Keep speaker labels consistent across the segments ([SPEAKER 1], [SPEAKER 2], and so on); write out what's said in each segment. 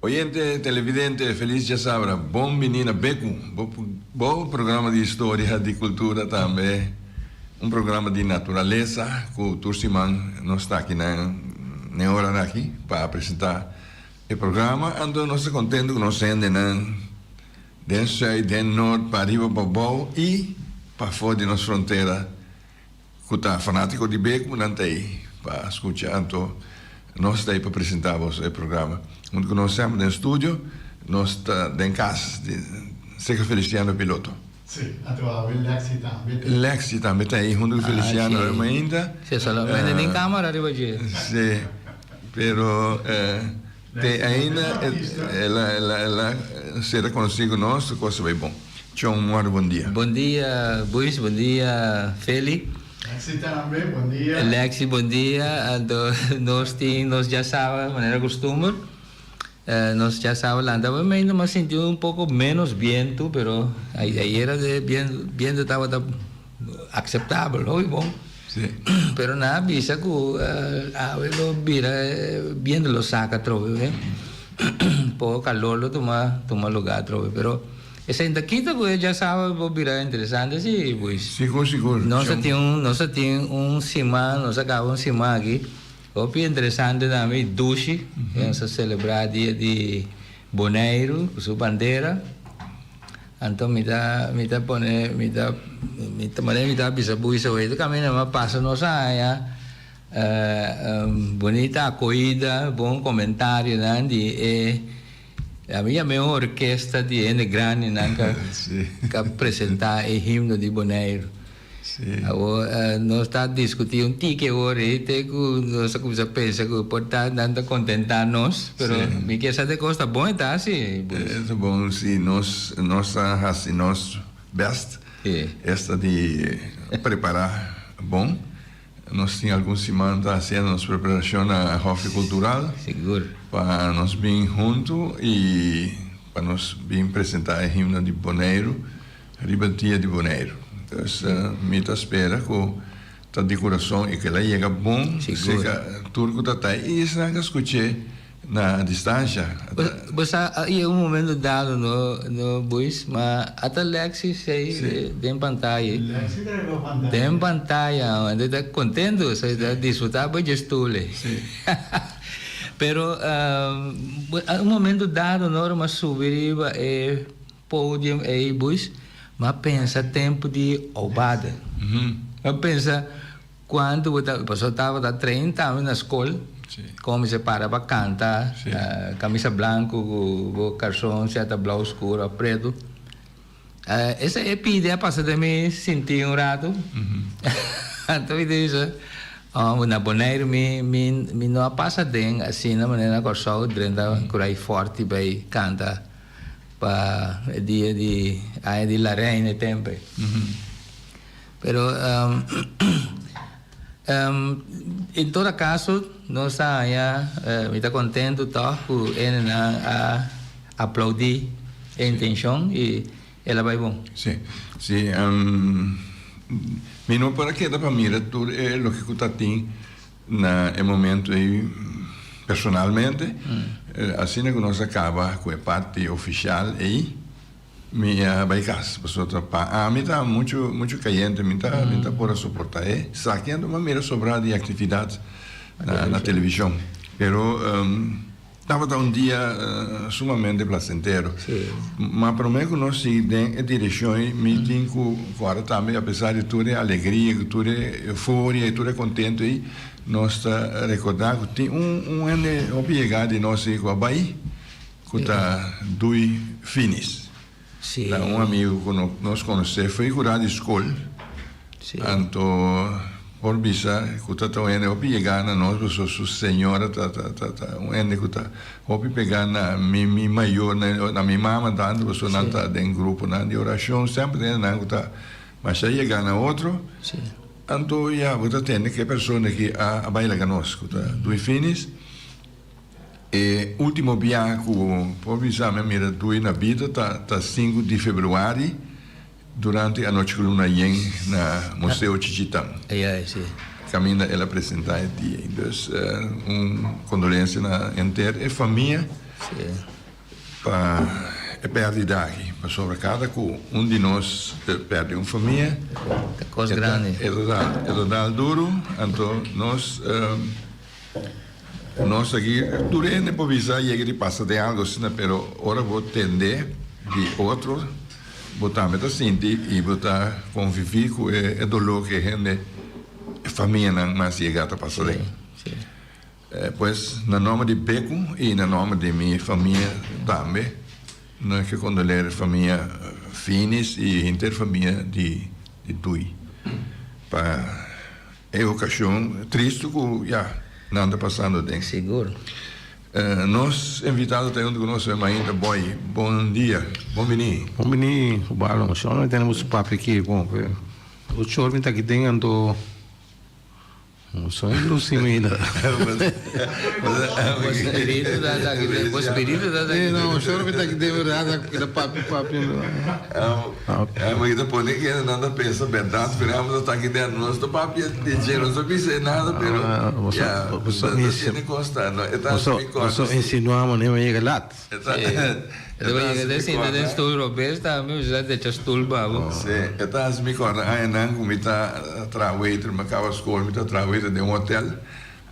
[SPEAKER 1] Oyente televidente, feliz já sabra, bom menina Beco, bom programa de história, de cultura também, programa de natureza, que o Turciman nós está aqui na hora aqui para apresentar o programa, então nós estamos contentes que nós andamos den sul, den norte, para arriba, para baixo e para fora de nossa fronteira, que está fanático de Beco, não tem para escutar, então nós estamos aí para apresentar o programa. Quando nós estamos no estúdio, nós estamos em casa, seja Feliciano Piloto.
[SPEAKER 2] Sì, attuale Lexi também.
[SPEAKER 1] Lexi também está aí, junto com Feliciano ainda.
[SPEAKER 3] Sì, solamente in camera arriva giù.
[SPEAKER 1] Sì, però ainda ela será consigo nós, coisa vai bom. Tchau, bom dia.
[SPEAKER 3] Bom dia, Buis, bom dia, Feli.
[SPEAKER 2] Lexi também, bom dia.
[SPEAKER 3] Lexi, bom dia. Nós já sabemos, maneira costume. Nós já sabemos, andávamos mas sentiu um pouco menos vento, pero aí era de vento estava aceitável, não é bom.
[SPEAKER 1] Sim.
[SPEAKER 3] Pero na bisa ko lo bira viendo lo saca trove, po calor lo toma lugar trove, pero essa ainda quinta coisa já sabe vou virar interessante sim, pois.
[SPEAKER 1] Seguro.
[SPEAKER 3] Nós tem cima, nós acabamos cima aqui. O più interessante também Dushi, vamos celebrar dia de Boneiro, sua bandeira. Então me dá bisa buisa hoje também não passa nossa área bonita acolhida, bom comentário né de a minha orquestra de N grande né que apresentar o himno de Boneiro. Agora nós está discutindo um tique hoje que nós começa a pensar que pode estar dando contentar nós, pero me que essa de costa bom está assim.
[SPEAKER 1] É bom sim, nós assim nós best esta de preparar bom. Nós temos alguns semanas fazendo nossa preparação na Hof Cultural.
[SPEAKER 3] Seguro.
[SPEAKER 1] Para nós vir junto e para nós vir apresentar o himno de Boneiro, Ribatia de Boneiro. Então, me espera com a decoração e que ela chega bom, chega turco tá e isso não escutei na distância.
[SPEAKER 3] Você aí um momento dado no bus, mas até Lexi sei tem pantalla.
[SPEAKER 2] Lexi pantalla.
[SPEAKER 3] Tem pantalla, onde está contente, você está desfrutar bem de estule. Pero um momento dado nós subir e pódio e bus. Mas pensa tempo de obada. Mas pensa quando a pessoa estava 30 anos na escola, como se para cantar, camisa branca, o calção, certa blau escuro, preto. Essa é a ideia passa de me sentir rato. Então eu disse, na Boneiro me não passa bem assim na maneira que eu sou, drenda curai forte para cantar. Para dia de la reina tempo. Pero em todo caso nós me está contente tá por ele a aplaudir a intenção e ela vai bom.
[SPEAKER 1] Sim. Me não para que dá para mira tudo é o que está tem na momento aí personalmente. Assim que nós acaba com a parte oficial aí minha baicas pessoa tá me tá muito caliente me tá por suportar saqueando uma mera sobrar de atividades na televisão pero estava dia sumamente placentero mas para mim que nós se tem a direção me tem agora também apesar de toda a alegria toda a euforia e toda contente aí nós está recordando que tem ano obrigado de nós ir com a Bahia que está dois finis amigo que nós conhecemos foi curado de escola então por bisa que está ano obrigado a nós sua senhora ano que está pegar na minha maior na minha mama dando você não está em grupo de oração sempre não está mas aí chega na outro então, você tem que pessoa que a baila conosco, dois finis. E último viagem, por visar minha dois na vida, tá 5 de fevereiro, durante a noite que luna yen na Museu Chichitán. Caminha ela apresentar dia. Então, condolência na inteira e família. para perdida aqui, para sobre cada de nós perde uma família.
[SPEAKER 3] É coisa grande.
[SPEAKER 1] É total duro, então nós aqui, durante a visão, e passa de algo assim, mas agora vou entender de outros, botar me sentir e botar conviver com o dolor que a gente, a família não mais chega a passar daí. Pois, no nome de Beco e no nome de minha família também, nós que condoler a família Finis e interfamília de Tui. Para a ocasião triste que já não está passando bem.
[SPEAKER 3] Seguro.
[SPEAKER 1] Nós invitados a um conosco ainda, boy. Bom dia, bom venir.
[SPEAKER 4] Bom venir, o balão. Só não temos papo aqui, bom. O senhor está aqui dentro. Não sou ilusivo ainda.
[SPEAKER 3] O espírito da
[SPEAKER 4] não, o senhor está aqui dentro da papo.
[SPEAKER 1] Mas depois ninguém nada pensa verdade, esperamos estar aqui dentro nós do papo de dinheiro, não pensei nada, mas já não consta, não.
[SPEAKER 4] Você insinuamos nem me chega lá.
[SPEAKER 3] Eu ia dizer, ainda estou Roberto, está mesmo já deixa estou babo.
[SPEAKER 1] Sim, então me conta, aí não como está trabalhando, mas acaba a escola, está trabalhando de hotel.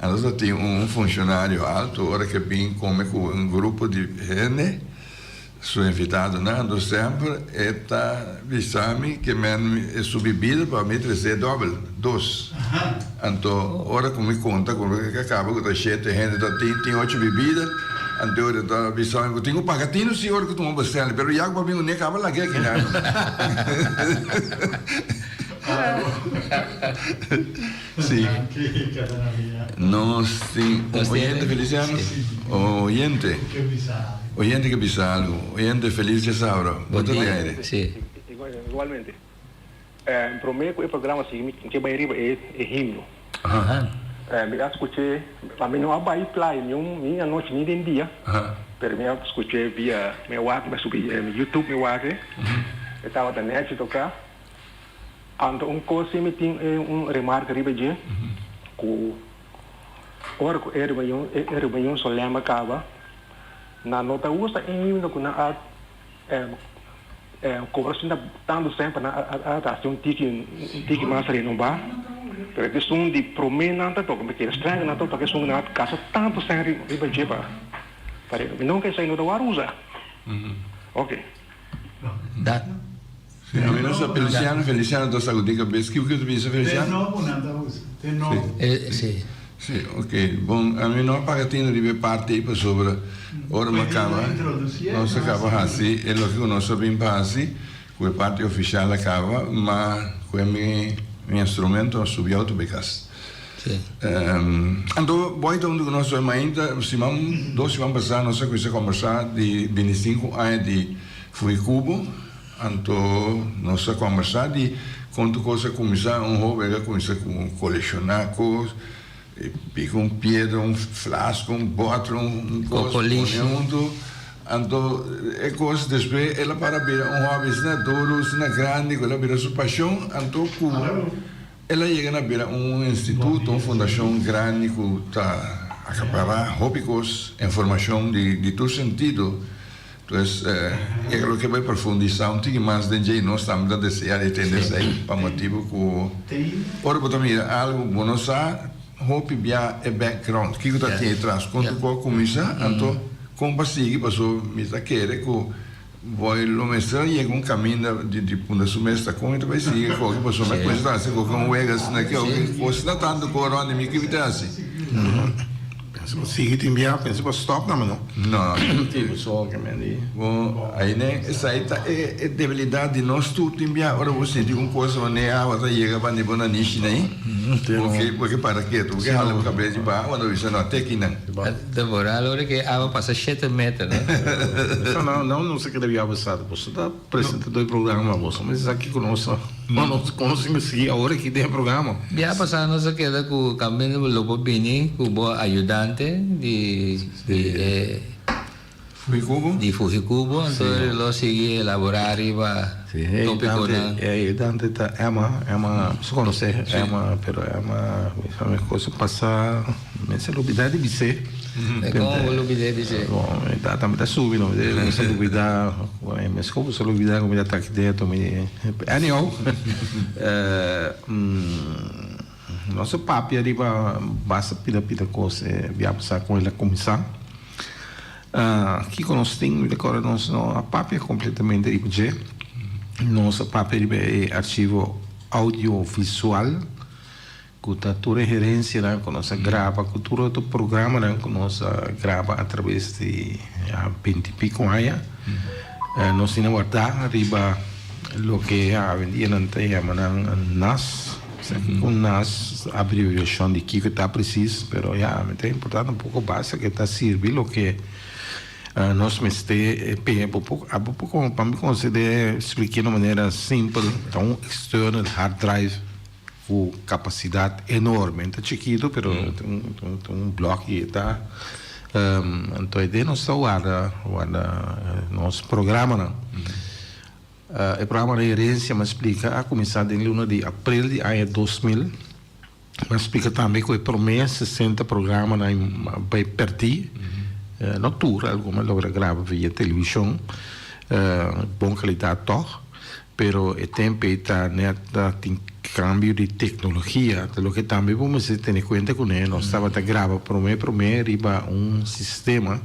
[SPEAKER 1] Nós tem funcionário alto, hora que vem come com grupo de gente, sou invitado, não, sempre está visame que é sua bebida para me trazer dois. Então, hora que me conta, quando acaba com a cheia de gente, tem 8 bebidas. Então, eu estava pensando, eu tenho um pagatino, senhor, que tomou bastante, mas já para mim não acaba lá que Sim. Nós temos oyente, Feliciano? Oyente que pisa algo. Oyente feliz de Sauro.
[SPEAKER 3] Bom dia. Sim.
[SPEAKER 5] Igualmente. Para mim, o programa assim, que vai é himno. Me escutei, a mim não abai play, minha noite nem tem dia. Pero me escutei via meu WhatsApp, mas subi no YouTube meu WhatsApp. Eu estava na net tocar. Então coisa me tem remarca riba de que ora que era bem só lembra acaba na nota usa ainda com na conversa tanto sempre na a um tique mais não vai. Pero que são de promena tanto como que estranho na toda que são na casa tanto sempre riba de para não que sai no da usa. Ok.
[SPEAKER 3] Da.
[SPEAKER 1] Feliciano, tu sai dica bem, que tu pensa, Feliciano?
[SPEAKER 3] Sim.
[SPEAKER 1] Sim, ok. Bom, a mim não pagatino de parte para sobre ora macaba. Nós acaba assim, é o que nós sabemos assim, que a parte oficial acaba, mas com meu instrumento subiu autobecas.
[SPEAKER 3] Sim.
[SPEAKER 1] Então, boy, então nós vamos ainda, se vamos passar nossa coisa conversar de 25 anos de Fui Cubo. Então, nossa conversa de quando coisa começar hobby, começar com colecionar coisas, pica pedra, flasco, bottle,
[SPEAKER 3] coco lixo.
[SPEAKER 1] Então, é coisa depois, ela para ver hobby, se não duro, se não grande, ela vira sua paixão, então, ela chega a ver instituto, uma fundação grande que está a acabar hobbies, informação de todo sentido. Então, é o que vai profundizar um pouquinho mais de jeito, nós estamos a desejar entender isso aí, para motivo que... Ora, mira, algo bom, nós hobby bia é background, que está aqui atrás, quando começa, então, como passei, passou, me está querendo que vai lo mestre e um caminho de punda sumestra com então vai seguir com que passou mas coisa assim com um vegas naquele você não tanto corona me que está assim
[SPEAKER 4] Pensa seguir enviar, pensa para stop não.
[SPEAKER 1] Não,
[SPEAKER 4] tipo só que me diz.
[SPEAKER 1] Bom, aí né, essa aí é debilidade de nós tudo enviar. Agora você tem uma coisa né, a outra chega para nível na niche né. Porque para quê? Porque ela o cabelo de barro, quando você não até que não.
[SPEAKER 3] Demorar a hora que a água passa 7 metros, né?
[SPEAKER 4] Não sei que devia avançar. Você está apresentando dois programas, mas aqui conosco, nós conseguimos seguir a hora que tem programa.
[SPEAKER 3] Já passar nossa queda com o caminho do Lobo Bini, com o ajudante de Fujicubo, então ele lo sigue elaborar e vai tópico na...
[SPEAKER 4] Ajudante é uma, você conhece, é uma coisa passar, mas é novidade de ser.
[SPEAKER 3] É como o Lubide dice.
[SPEAKER 4] Bom, também está subindo, não se duvidar, mas como se duvidar, como já está aqui dentro, anyhow, nosso papo arriba basta pida coisa, via passar com ele a comissão. Aqui que nós temos, agora a papo é completamente IPG. Nosso papo é arquivo audiovisual, que está toda a gerência, que nós grava, que todo o programa que nós grava através de 20 e pico anos. Nós temos guardar arriba o que a vendia não tem, NAS. Com NAS, a abreviação de que está preciso, mas é importante um pouco básico que está servindo o que nós para me considerar explicar de uma maneira simples, um external hard drive com capacidade enorme, está chiquito, mas tem um bloco que está então a nós guarda nosso programa o programa de herência me explica a começar de 1 de abril de ano 2000 me explica também que por mês 60 programas vai perder não tudo, algumas logra grava via televisão boa qualidade toch, pero o tempo está tem cambio de tecnologia, o que também vamos ter em conta com ele, nós estava a gravar por mês riba sistema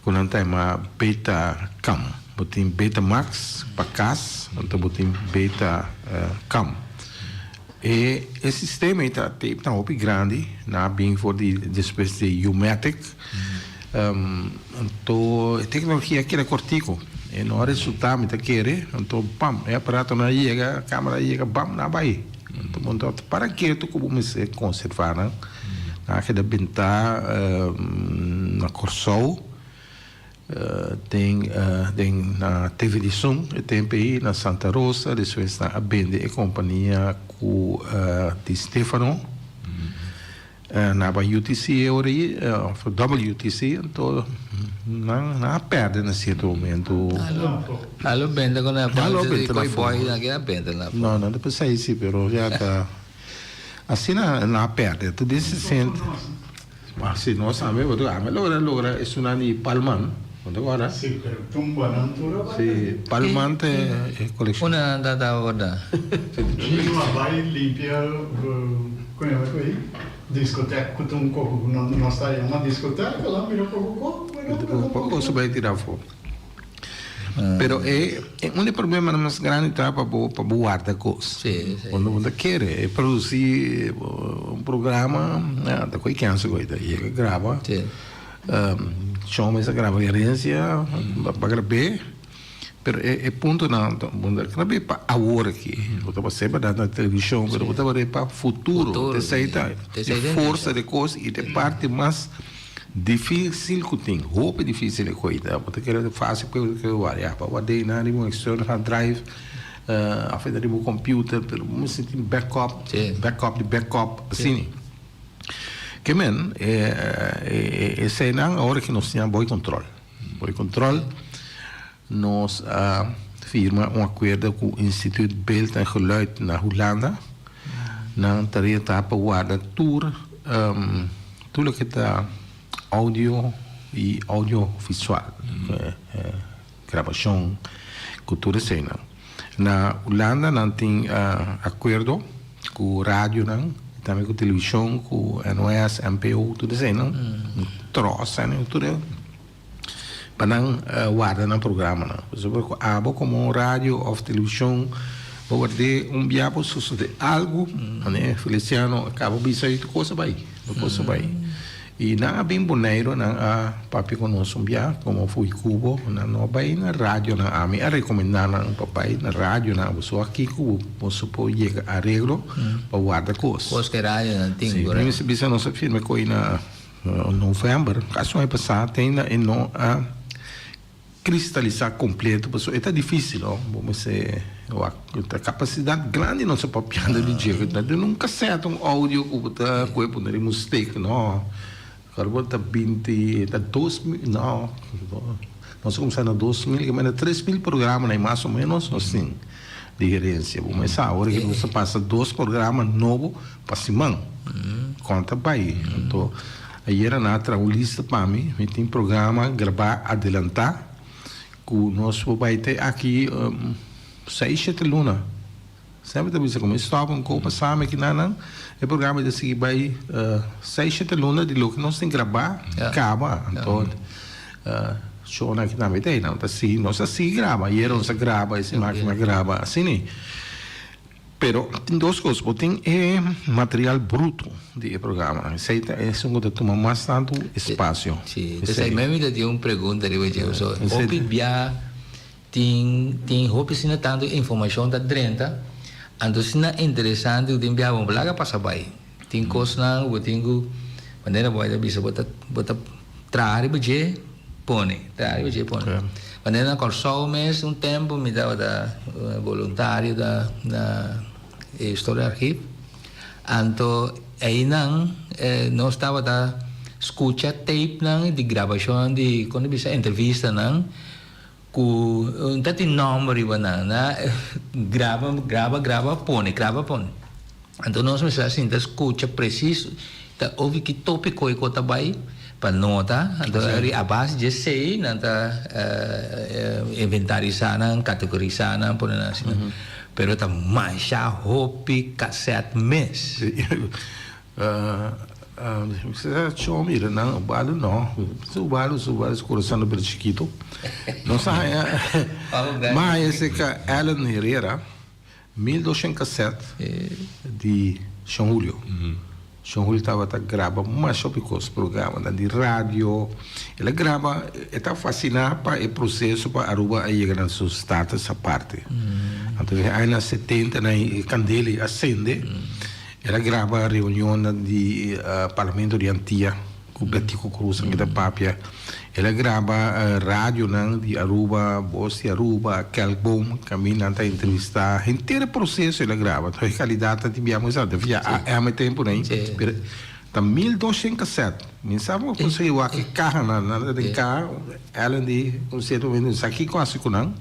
[SPEAKER 4] que não tem uma beta cam, botem beta max para casa, então botem beta cam. E esse sistema está muito grande, na bem for de depois de U-Matic. Então a tecnologia que é cortico, e não resulta muito querer, então pam, é aparato na chega, a câmera chega, pam, na vai. Então para que tu como se conservar, né? Que da bentar na Corsol tem na TV de som, tem aí na Santa Rosa, depois na Abende e companhia com de Stefano. Na UTC WTC então não perde nesse momento.
[SPEAKER 3] Allo bende con la parte di quei boy che bende lá.
[SPEAKER 4] Não depois sai sim, pero já está assim não perde. Tu disse sente. Mas se nós sabemos, mas logra é uma de Palman. Agora?
[SPEAKER 2] Sì, per tumba non tu
[SPEAKER 4] Sì, Palman è collezione.
[SPEAKER 3] Una andata a guardare.
[SPEAKER 2] Io vai limpia come vai discoteca com um coco não está em uma discoteca lá mira
[SPEAKER 4] pouco só vai tirar fogo. Pero é um problema mais grande para guardar coisas. Quando você quer produzir programa, da coisa que antes coisa, grava. Chama essa grava herência, para gravar. Pero é ponto não é para agora aqui, você vai ser para na televisão, mas você vai para futuro, de força de coisa e de parte mais difícil que tem, roupa difícil de coisa, você quer fazer coisa que eu varia, para guardar na um external hard drive, a fazer um computer, pero você tem backup, assim. Que men essa é a hora que nós temos bom controle. Nós firma acordo com o Instituto Beeld en Geluid na Holanda. Na tarefa para guardar tudo que está áudio e audiovisual, gravação, cultura cena. Na Holanda não tem acordo com rádio, também com televisão, com NOS, MPO, tudo isso, não? Troça, tudo para não guardar no programa. Abo como rádio ou televisão, vou guardar biabo de algo, né? Feliciano acaba de sair de coisa vai. E não é bem boneiro, não é papi conosco biabo, como foi Cubo, não vai na rádio, não a mim a recomendar não papai na rádio, não você aqui Cubo, você pode chegar a arreglo para guardar coisas.
[SPEAKER 3] Coisas que rádio não tem.
[SPEAKER 4] Sim, mas se você não se firma com na novembro, caso vai passar tem na não cristalizar completo, porque é difícil, não? Você a capacidade grande não se pode piar de jeito, nunca certo um áudio que pode poder mistake, não? Agora está 20, está 2.000, não, nós começamos em 2.000, que mais 3.000 programas, né, mais ou menos, assim, de gerência. Mas a hora que você passa 2 programas novos para semana, conta para aí. Então, aí era na lista para mim, tem programa gravar adelantar, que nós vai ter aqui 6-7 lunas. Sempre também como estava um pouco passado aqui não, o programa de seguir vai 6-7 lunas de lo que nós tem que gravar, acaba, então show aqui na metade, não, assim, nós assim grava, e nós grava, esse máquina grava, assim, né? Pero tem duas coisas, tem material bruto de programa, isso aí é um que toma bastante espaço.
[SPEAKER 3] Sim, essa aí mesmo tem uma pergunta, eu só, hopi bia tem hopi se não tanto informação da drenta, então se não é interessante o tem bia vamos lá passar bem, tem coisas não, eu tenho maneira boa de bisa bota trazer budget pone, maneira que só um mês tempo me dava da voluntário da história arquivo, então aí não nós estava da escuta tape não de gravação de quando bisa entrevista não com tanto número não grava pone, então nós me assim da escuta preciso da ouve que tópico e coisa vai para nota, então a base de sei, nanta inventarizar, categorizar, por assim. Pero tá mais já hopi cassete mês.
[SPEAKER 4] Você achou mira não, o balo não, o balo coração do chiquito. Não sai. Mas esse que Alan Herrera 1200 cassete de São Julio. São Julio estava a gravar mais os programas de rádio. Ele grava, está fascinado para o processo para Aruba a chegar na sua status essa parte. Então, aí na 70, na Candele acende, ele grava a reunião de Parlamento de Antia, com o Betico Cruz, aqui da Pápia. Ele grava rádio de Aruba, voz de Aruba, Kelbom, caminha a entrevistar, inteiro processo ele grava. Então, a qualidade de minha música, há mais tempo, né? Está 1200 cassete. Não sabe como conseguir aqui carro, nada de carro, ela de um certo momento, aqui quase que não.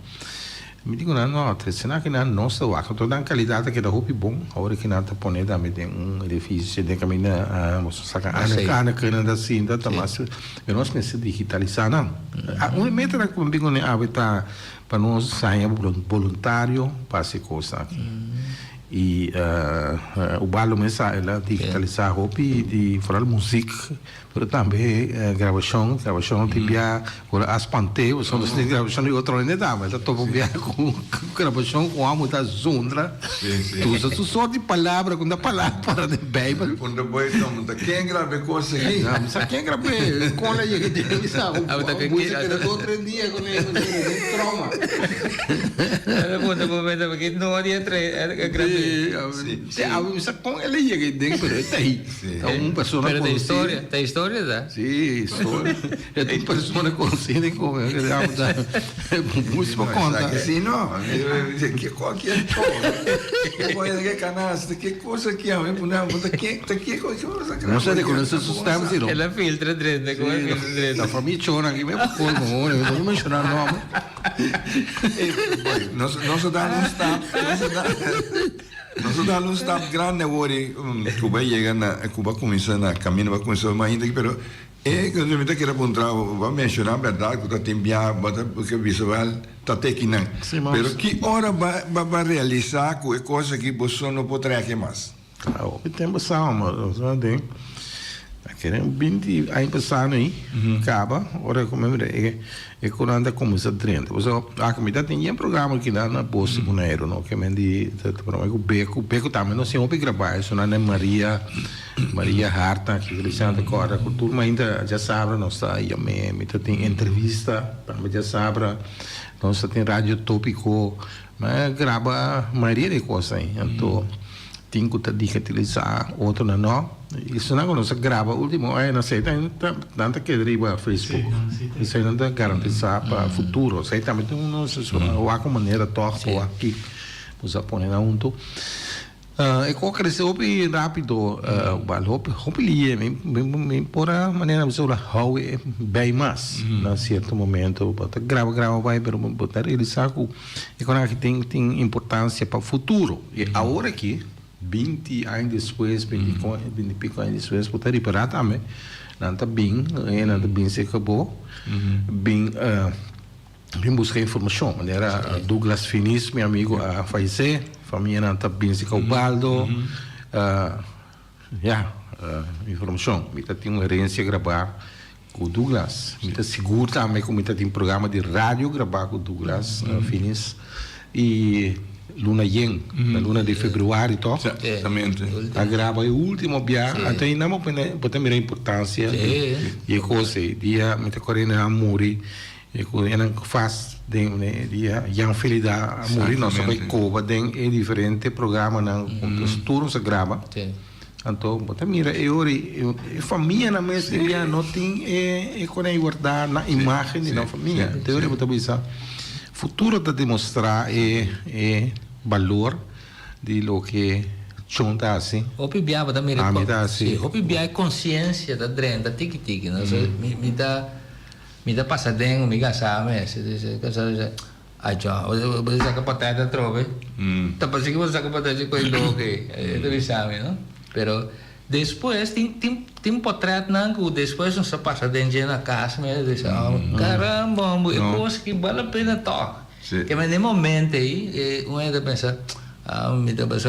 [SPEAKER 4] Me digo, não, será que não está lá? Toda a qualidade que é roupa bom, a hora que não está pondo, também tem edifício, tem caminho, saca, ana da cinta, mas eu não sei digitalizar, não. Uma meta que eu digo, para nós sair voluntário para essa coisa aqui. E o balo mensagem ela digitalizar roupa e falar música, mas também gravação tipo as panteios são das gravação de outro ainda dá, mas estou com gravação com a muita zundra, tu só de palavra com a palavra de Bible,
[SPEAKER 1] quando depois não quem grava coisa aqui,
[SPEAKER 4] não sabe quem grava com a gente que sabe música de outro dia com ele trauma,
[SPEAKER 3] era bom no momento porque não havia
[SPEAKER 4] com ele chega dentro está aí uma pessoa
[SPEAKER 3] pero tem história da
[SPEAKER 4] sim história é uma pessoa consciente como é que dá muito conta
[SPEAKER 1] assim não que qualquer coisa que canasta que coisa que é que coisa
[SPEAKER 4] não sei como se sustenta assim
[SPEAKER 3] ela filtra dentro como é filtra dentro
[SPEAKER 4] a família chora aqui mesmo como não mencionar nome
[SPEAKER 1] nós damos nós damos stop grande agora Cuba chega na Cuba começa na caminho vai começar mais ainda pero é que eu me quero apontar vai mencionar a verdade que tem bem porque visual tá técnica pero que hora vai realizar com coisa que você não pode trazer mais
[SPEAKER 4] o tempo são mas não tem querem 20 aí passando aí acaba ora como é quando anda começa a treinar você a comida tem um programa que dá na bolsa Bonaire não que me de para o beco também não sei onde gravar isso na Maria Harta que eles são agora a cultura ainda já sabe não está aí me tem entrevista também já sabe não está tem rádio tópico mas grava maioria de coisas aí então tem que digitalizar outro não isso não quando se grava último aí não sei tanta que deriva Facebook isso aí não dá garantia para futuro sei também tem ou a maneira torta ou aqui você põe na unto e qual cresceu bem rápido o valor ali me por a maneira você olha how bem mais na certo momento grava vai pero botar ele saco e quando tem importância para futuro e agora aqui 20 anos depois, 20 anos depois, poder reparar também nanta bem, nanta bem se acabou, bem buscar informação, maneira Douglas Finis, meu amigo, a falecer, família nanta bem se Baldo, informação, me tem uma herência gravar com o Douglas, me seguro também que me tem programa de rádio gravar com o Douglas Finis e Luna Yen, na luna de fevereiro, então,
[SPEAKER 1] exatamente.
[SPEAKER 4] A grava é o último viagem, até não pode ter importância e coisa, dia me te correndo a morrer, e quando faz dia yang felida a morrer, não só vai cova, é diferente programa não, os turnos se grava. Então, bota mira, a família na mesa dia não tem quando é guardar na imagem da família. Então, eu vou pensar futuro de demonstrar valor de lo que chonta assim.
[SPEAKER 3] Hopi biava da mira. Hopi biava consciência da dren da tiki não me dá passadengo, me gasame, se casar ai já, você saca patata trove. Tá passando que você saca patata com ele que é visame, não? Pero depois tem portrait não, depois não se passa dentro na casa, me diz, caramba, é coisa que vale a pena tocar. Que mas no momento aí, ainda pensa,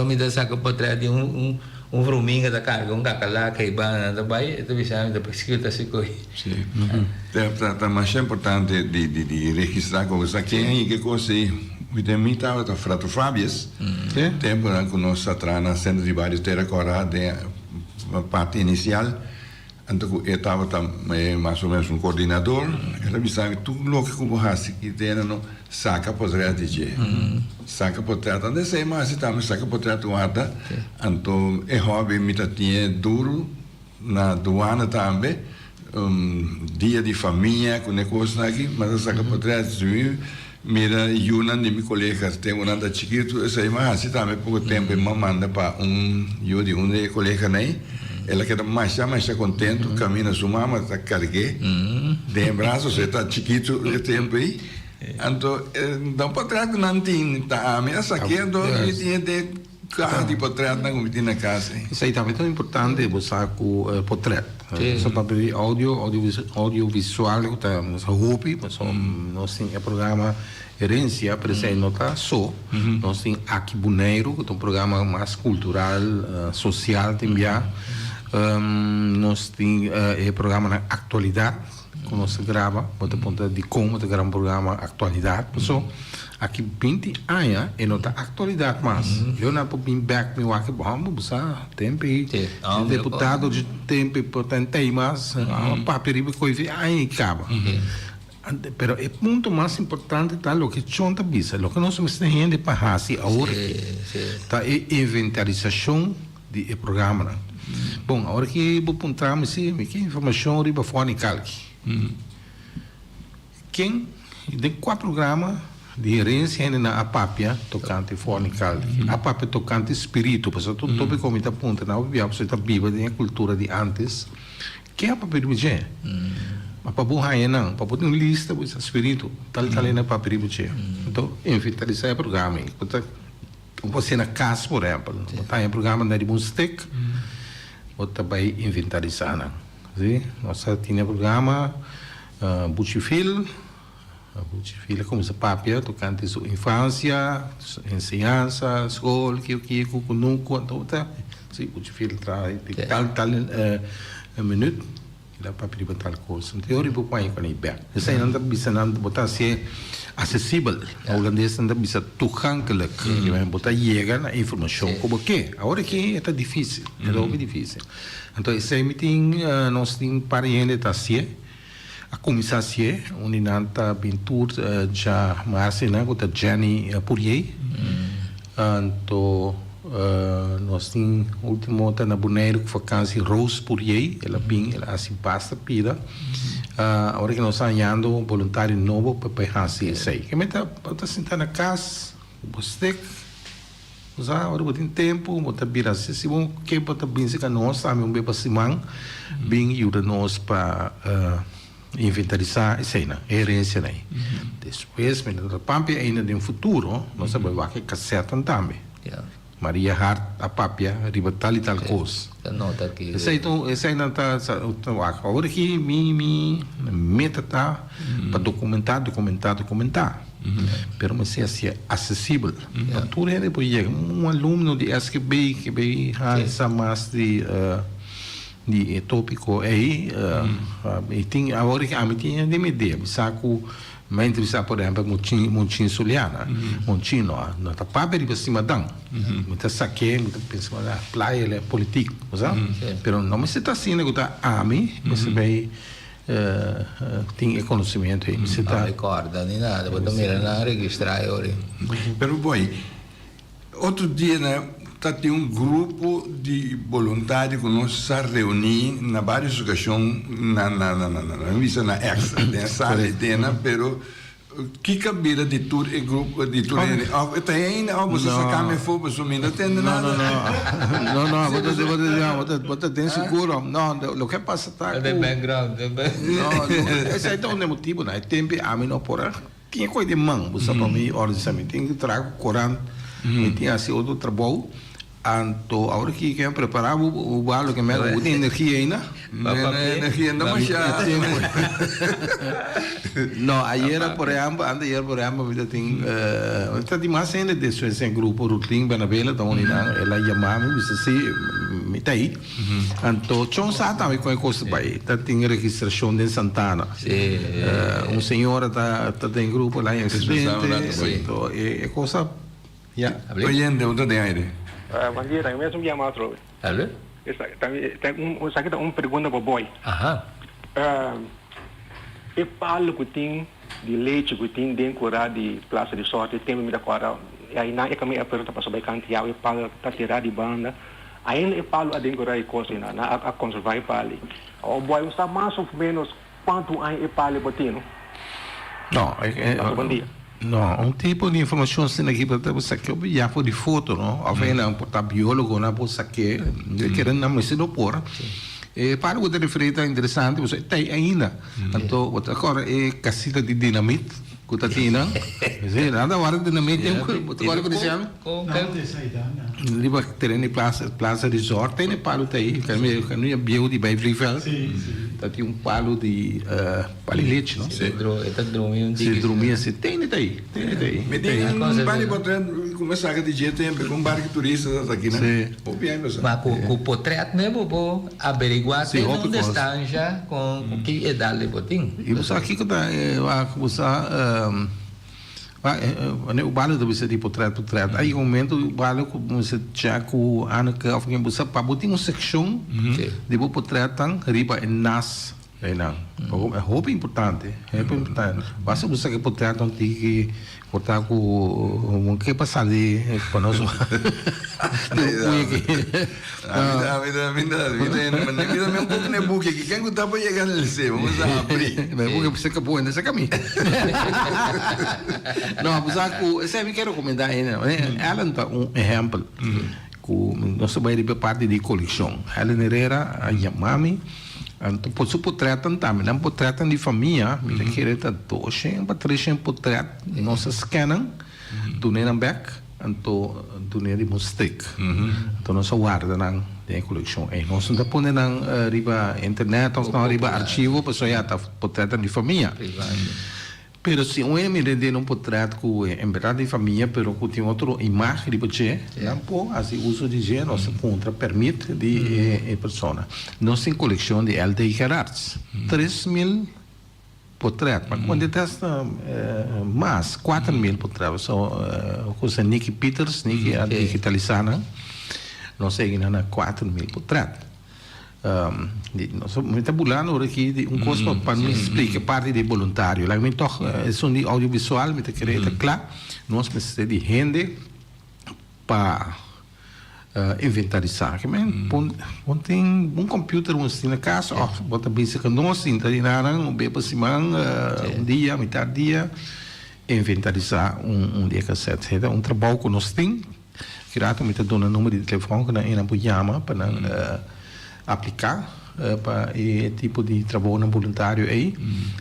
[SPEAKER 3] me dá saca portrait de um fruminga da carga, cacalá que vai na baia, tu visame da pesquisa se coi.
[SPEAKER 1] Sim. Tá mais importante de registrar coisa que é que coisa we tem estava da frato Fábias, tempo que nós atrás na centro de vários terracorá a parte inicial, então eu estava mais ou menos um coordenador, ela me sabe tudo o que como raça que tem no saca portrait de saca portrait, onde sei mais estamos saca portrait guarda, então é hobby me tinha duro na doana também, dia de família com negócio aqui, mas saca portrait mira uma de meus colegas tem uma da chiquito essa aí mas assim também pouco tempo me manda para eu de de colega aí ela queda mais contente caminha sua mama tá carreguei de braços você tá chiquito o tempo aí então não pode trazer não tem tá ameaça que e tinha de carro de portrait na como na casa
[SPEAKER 4] isso aí também é tão importante você com portrait só para ver audiovisual que tá nos hobby mas nós tem o programa herência por exemplo não tá só nós tem aqui Boneiro que é um programa mais cultural social também nós tem o programa na atualidade que nós grava bota ponta de como grava um programa atualidade pessoal aqui 20 anos e não tá atualidade mais eu não posso vir back me aqui vamos buscar tempo deputado de tempo importante mas papel coisa aí acaba pero o ponto mais importante tá o que chonta bisa o que nós estamos tendo para fazer agora tá a inventarização de programa bom agora que vou apontar que informação riba fora calque quem de 4 programas de herência ainda na apápia tocante fornical apápia tocante espírito porque todo topic como está ponta na você está viva da cultura de antes que é papel de gente mas para burrar não para botar uma lista do espírito tal na papel de gente então inventariar o programa você na casa por exemplo botar em programa na de Mustec botar vai inventarizar não sim nossa tinha programa Buchifil como se papia tocante sua infância, ensinança, escola, que nunca então se Buchifil traz tal minuto dá para pedir tal coisa então eu vou põe com ele isso aí não dá bisa não botar ser acessível holandês não dá bisa toegankelijk que vai botar chega na informação como que agora que é difícil é muito difícil então isso aí tem nós tem pariente tá assim a comissária uninanta pintura já Marcina com a Jenny Pourier então nós tem último tá na Boneiro que vacância Rose Pourier ela assim pasta pida agora que nós estamos ganhando um voluntário novo para fazer isso aí que me tá sentar na casa você usar agora tem tempo botar bira se bom que botar bem se que nós também um bem para simang bem ajuda nós para inventarizar essa herência aí depois mas no pampe ainda no futuro nós sabemos que cassete também Maria Hart a papia riba tal e tal coisa.
[SPEAKER 3] Nota aqui.
[SPEAKER 4] Essa aí não está agora aqui mi meta tá para documentar. Pero mas é acessível. Tudo é depois chega aluno de SQB que veio essa mais de tópico aí e tem agora que a mim tinha de medir saco me entrevistar por exemplo Monchin Soliana Monchin não tá papel para cima dan muita saque muita pensa na praia é político sabe pero não me se tá assim que tá a mim você vai tem conhecimento aí você tá
[SPEAKER 3] recorda nem nada vou também na registrar agora
[SPEAKER 1] pero boy outro dia né tem um grupo de voluntários que nós se reunimos na várias ocasiões na extra tem sala pero que cabira de tudo é grupo de tudo tem você sacar me for para sumir não tem nada
[SPEAKER 4] não você tem seguro não o que passa tá
[SPEAKER 3] de background
[SPEAKER 4] não esse aí é um motivo né tempo a mim não por quem é coisa de mão você para mim hora de saber tem que trago Corão e tem assim outro trabalho anto agora que quer preparar o balo que me dá energia ainda energia não mais não ayer por exemplo vida tem está de mais ainda desse esse grupo rutim Benavela da onde ela chamava me se me tá aí anto chon sa também com coisa vai tá tem registração de Santana senhora tá tem grupo lá em Acidente é coisa
[SPEAKER 1] olhando outra de aire
[SPEAKER 5] bom dia, eu mesmo me chamo
[SPEAKER 3] alô
[SPEAKER 5] tem uma pergunta para o boy e palo que tem de leite que tem dentro de Praça de Sorte tem me da cora e aí na é que me pergunta para sobre cantial e palo tá tirado de banda ainda e palo a dentro da coisa na a conservar e palo o boy está mais ou menos quanto aí e palo botino
[SPEAKER 4] não
[SPEAKER 5] bom dia.
[SPEAKER 4] Não, tipo de informação assim aqui para você que eu já foi de foto, não? A ver não por biólogo não por saque, querendo não me se dopor. Para o que referir tá interessante, você tem ainda. Então, outra coisa é casita de dinamite, que tá tendo. Você nada agora dinamite tem outra coisa que dizem.
[SPEAKER 2] Não, dessa aí dá.
[SPEAKER 4] Liba terreno plaza resort tem palo tá aí, que é bio de Beverly Hills. Sim. Tá tem palo de palilete, não?
[SPEAKER 3] Se
[SPEAKER 4] dormia se tem daí.
[SPEAKER 1] Me tem um bar de portrait começar a dizer tempo com um bar de turistas aqui, né? Ou bem, pessoal.
[SPEAKER 3] Mas com o portrait mesmo vou averiguar até onde está já com que idade botim.
[SPEAKER 4] E você aqui que tá você o balo deve ser de portrait. Aí um momento o balo você já com ano que alguém você para botar uma seção de portrait tão riba nas não é roupa importante basta você que portrait não tem que portar com o que passa ali para nós
[SPEAKER 1] a vida me um pouco ne buque que quem está para chegar no céu vamos abrir
[SPEAKER 4] me buque você que põe nesse caminho não abusar com esse me quero recomendar ela dá um exemplo com nosso bairro de parte de coleção Helen Herrera a Yamami então por isso portretam também não portretam de família me querer tá doce para três portret nossa scanam do Nenambeck então do Neri Mustek então nossa guarda na tem coleção e nós não põe na riba internet nós não riba arquivo pessoa já tá portretam de família pero se um me rende um portrait com em verdade de família pero com tem outra imagem de você não pô assim uso de gênero nossa contra permite de pessoa nós tem coleção de L.D. Gerards 3.000 portrait mas quando está mais 4.000 portrait só com Nicky Peters Nicky a digitalizada nós seguimos na 4.000 portrait me está bulando aqui de coisa para me explicar parte de voluntário lá me toca é som de audiovisual me está querendo claro nós precisamos de gente para inventarizar que tem um computer na casa bota bem que nós entendemos bem para semana dia metade dia inventarizar dia cassete é um trabalho que nós temos que rato me está dando número de telefone que não pode chamar para aplicar para esse tipo de trabalho voluntário aí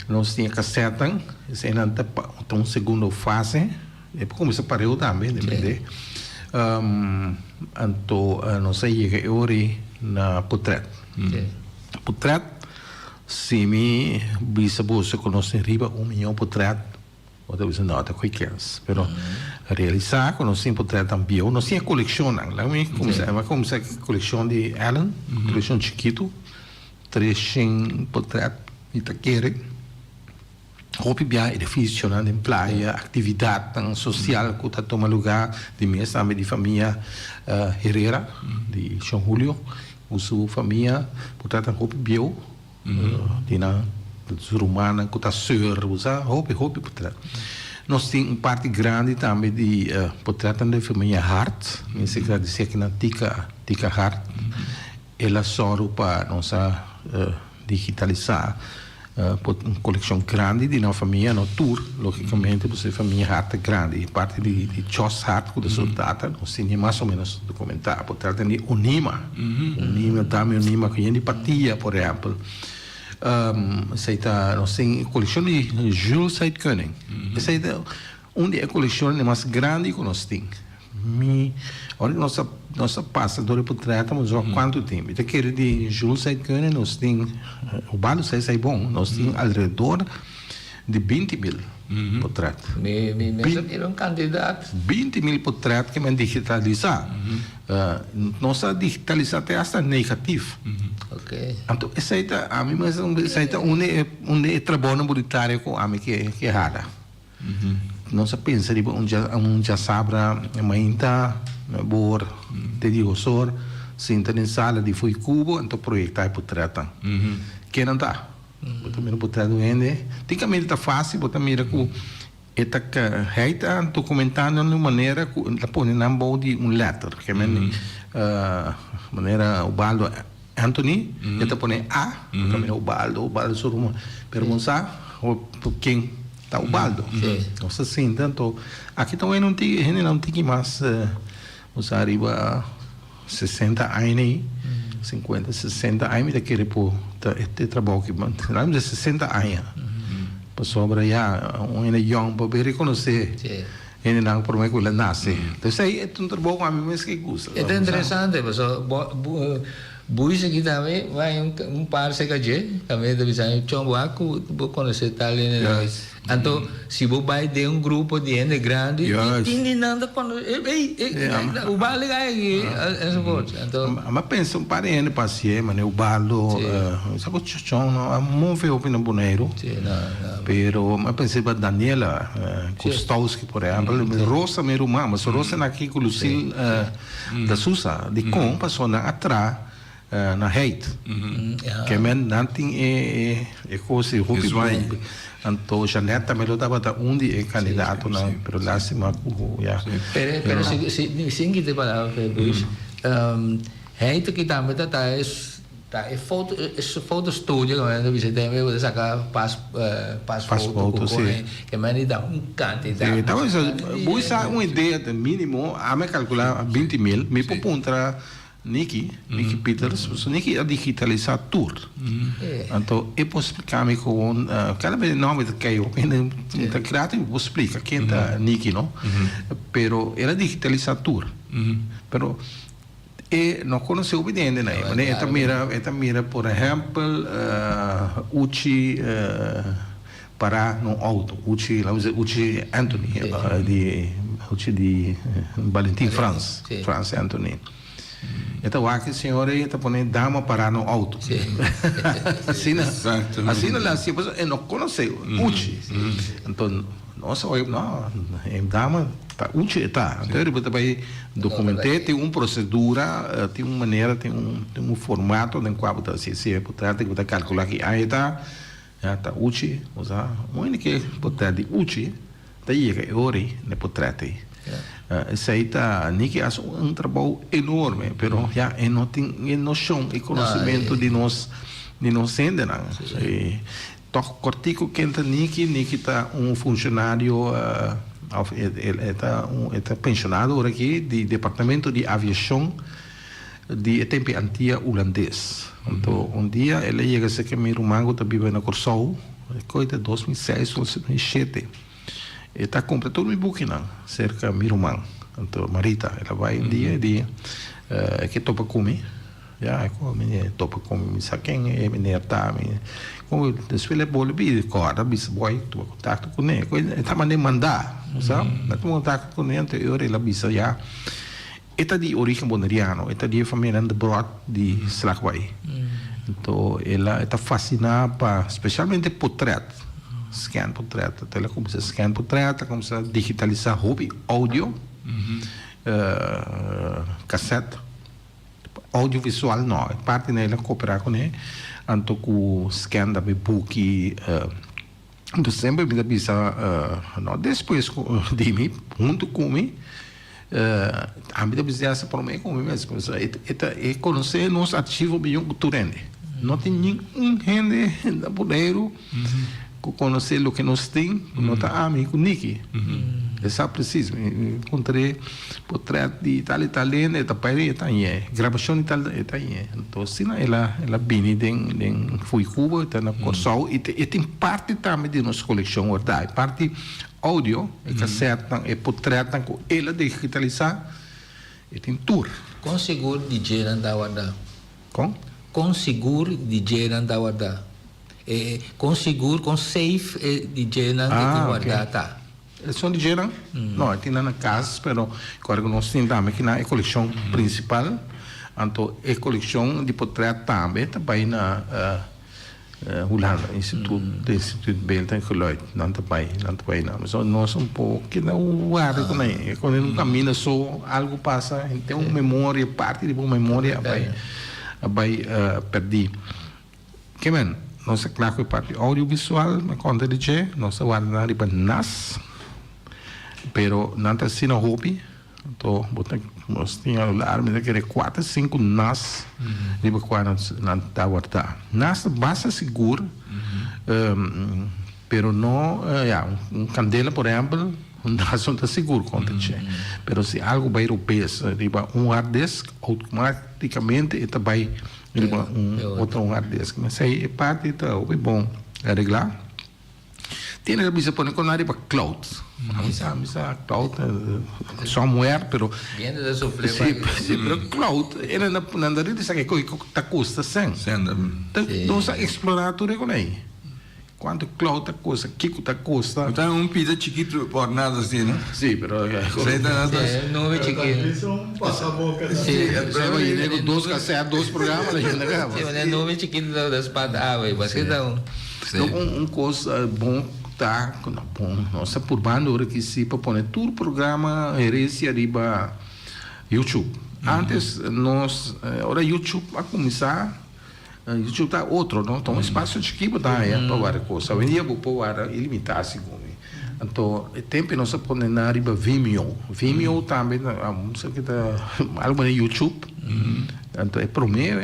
[SPEAKER 4] nós tínhamos casseta esse ainda está uma segunda fase depois começa a parar também depende Anto, não sei que ori na Potret. Potret, se me bisabo se conosce riba 1 milhão Potret, ou talvez não, até qualquer, pero realizar conosce Potret também, não sei a coleção, como se a coleção de Allen, coleção chiquito, 300 Potret, Itaquere. Hopi bia edifício na praia, atividade social que está tomando lugar de mês também de família Herrera de São Julio, a sua família, portanto hopi bio, de na romana que está sur, usa hopi portanto. Nós temos parte grande também de portanto da família Hart, me se quer dizer que na tica Hart, ela só para nossa digitalizar uma coleção grande de uma família no tour, logicamente, você família Hart grande, parte de Joss Hart, que é data, nós temos mais ou menos documentado, portanto, tem Unima, Unima, que é de Patia, por exemplo. Nós temos a coleção de Jules Seidkoning. Essa é uma das coleções mais grandes que nós temos. Olha, nossa passadora por trás, mas há quanto tempo? Então, que de Jules Seidkoning, nós temos, o balo é bom, nós temos ao redor de 20 mil portretos.
[SPEAKER 3] Era um candidato.
[SPEAKER 4] 20 mil portretos que me digitalizar. Nossa digitalização é até negativo. Então, essa é a mim, mas essa é um trabalho voluntário com a mim que é errada. Nós pensa de já sabra ainda bor te digo sor sinta em sala de foi cubo então projetar portreta que não tá botar mira portreto ende tem que tá fácil botar mira com eta que heita documentando de maneira que la põe na mão de letter que maneira o baldo Anthony eta põe a também o baldo sur uma pergunta o quem tá o baldo. Nossa sim, tanto aqui também não tem mais usar arriba 60 anos, 50, 60 anos daquele por este trabalho que nós de 60 anos. Para sobra já um young para ver reconhecer. Ele não por mais que ele nasce. Então isso aí é um trabalho a mim mesmo que gosta.
[SPEAKER 3] É interessante, mas Buis aqui também vai par secaje, também deve ser chombaco, vou conhecer tal então se vou vai de grupo de gente grande, tem nada quando o balo aí essa voz. Então,
[SPEAKER 4] mas pensa parente paciente, mas o balo, sabe chão, não move o pino boneiro. Pero mas pensei para Daniela Kostowski, por exemplo, Rosa meu mas Rosa aqui com Lucille da Sousa, de como passou na atrás na hate que men nanting coisa hopi então Janeta me lo dava da de candidato na pero lá se macu já
[SPEAKER 3] pero se que te palavra depois hate que também tá é foto estúdio que você tem que sacar pass foto que me dá candidato
[SPEAKER 4] então vou usar uma ideia de mínimo a me calcular 20 mil me pontra Nikki Peters, Nikki a digitalizar tudo. Então, eu posso explicar-me com cada vez nome que eu está criado, eu explico quem é Nikki, não? Pero ela digitaliza tudo. Pero não conhece o obediente, né? Esta mira, por exemplo, Uchi para no auto, Uchi Anthony, de Valentin France Anthony. Então, aqui a senhora está pondo dama para no auto. Assim não não conhece Uchi. Então, nossa, não, dama tá Uchi está. Então, ele vai documentar, tem uma procedura, tem uma maneira, tem um formato em qual você se portanto tem que calcular que aí está Uchi, usar muito que portanto Uchi, daí que ori ne portanto. Isso aí está, Nikki faz trabalho enorme, pero já não tem noção e conhecimento de nós ainda. Toch cortico quente Nikki está funcionário, está pensionado aqui de departamento de aviação de tempo antiga holandês. Então, dia ele chega a ser que meu irmão está vivendo na Corsou, coisa 2006 ou 2007. Está completando todo o booking cerca de meu irmão. então Marita, ela vai dia que topa comer, já come topa comer, sabe quem é menina tá, como desfile bolo bi corda bis boy tu contato com ele, ele tá mandando mandar, sabe? Mas tu contato com ele anterior ela bisa já. Esta di origem boneriano, esta di família de Broad de Slagway. Então ela está fascinada para, especialmente portrait, scan portrait. Então ela começa a scan portrait, começa a digitalizar hobby, áudio, cassete, audiovisual não, parte dela cooperar com ele, então com scan da book, então sempre me dá bisa, não depois de mim, junto comigo. A vida precisa para mim como mesmo é conhecer nos ativos bem culturante não tem nenhum gente da podeiro conhecer o que nós tem não está amigo Niki é só preciso encontrei portrait de tal italiano está para ele está aí gravação italiana está aí então se ela vem de foi Cuba está na Corsol e tem parte também de nossa coleção verdade parte áudio e cassete e portrait com ela digitalizar e tem tour
[SPEAKER 3] com seguro DJ Nandawada
[SPEAKER 4] com
[SPEAKER 3] seguro DJ Nandawada com seguro com safe DJ Nandawada tá
[SPEAKER 4] são DJ não tem na casa pero agora que nós temos também que na coleção principal então a coleção de portrait também na Holanda, Instituto Belgian Geluid, não está bem, mas nós pouco que não guarda com ele, quando ele caminha só algo passa, tem uma memória, parte de uma memória vai perder. Que bem, nossa classe parte audiovisual, mas quando ele diz, nós guarda riba nas, pero não está sendo hobby, então nós tínhamos lá, mas que 4, 5 nas, riba quando não está guardado. Nas base seguro, pero não, candela, por exemplo, não está seguro contra você. Pero se algo vai europeu, riba hard disk, automaticamente está vai riba outro hard disk. Mas aí é parte está bom arreglar. Tem a bisa pôr com a riba cloud. Misa cloud somewhere, pero
[SPEAKER 3] viene da sofrer.
[SPEAKER 4] Sim, pero cloud era na rede sabe que tá custa 100. Então sa explorar tudo com aí. Quanto cloud tá custa, que tá custa.
[SPEAKER 1] Então pida chiquito por nada assim, né?
[SPEAKER 4] Sim, pero
[SPEAKER 3] não é chiquito.
[SPEAKER 2] Passa a boca.
[SPEAKER 4] Sim, nego dois cassetes, dois programas a gente grava.
[SPEAKER 3] Sim, mas não é chiquito da espada, você dá
[SPEAKER 4] um coisa bom tá bom nossa por banda hora que se para pôr todo programa herência riba YouTube antes nós ora YouTube a começar YouTube tá outro não então espaço de equipe tá aí para várias coisas vendia para ilimitar segundo então tempo nós pôr na riba Vimeo também a música que tá algo no YouTube então é pro meu